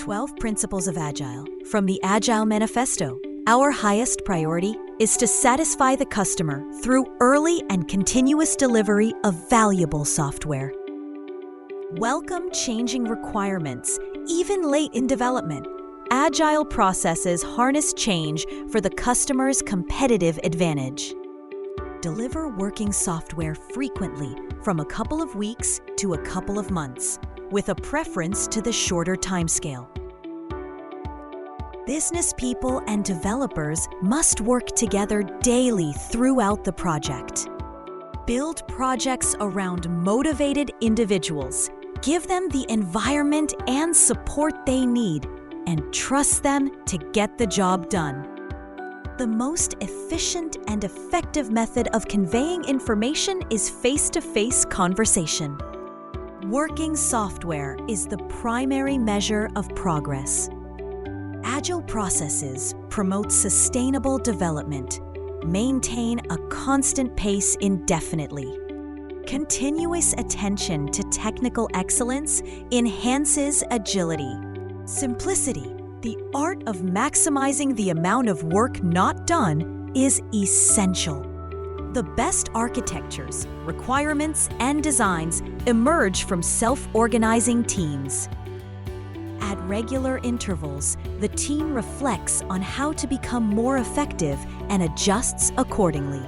12 Principles of Agile from the Agile Manifesto. Our highest priority is to satisfy the customer through early and continuous delivery of valuable software. Welcome changing requirements, even late in development. Agile processes harness change for the customer's competitive advantage. Deliver working software frequently, from a couple of weeks to a couple of months, with a preference to the shorter timescale. Business people and developers must work together daily throughout the project. Build projects around motivated individuals. Give them the environment and support they need, and trust them to get the job done. The most efficient and effective method of conveying information is face-to-face conversation. Working software is the primary measure of progress. Agile processes promote sustainable development, maintain a constant pace indefinitely. Continuous attention to technical excellence enhances agility. Simplicity, the art of maximizing the amount of work not done, is essential. The best architectures, requirements, and designs emerge from self-organizing teams. At regular intervals, the team reflects on how to become more effective and adjusts accordingly.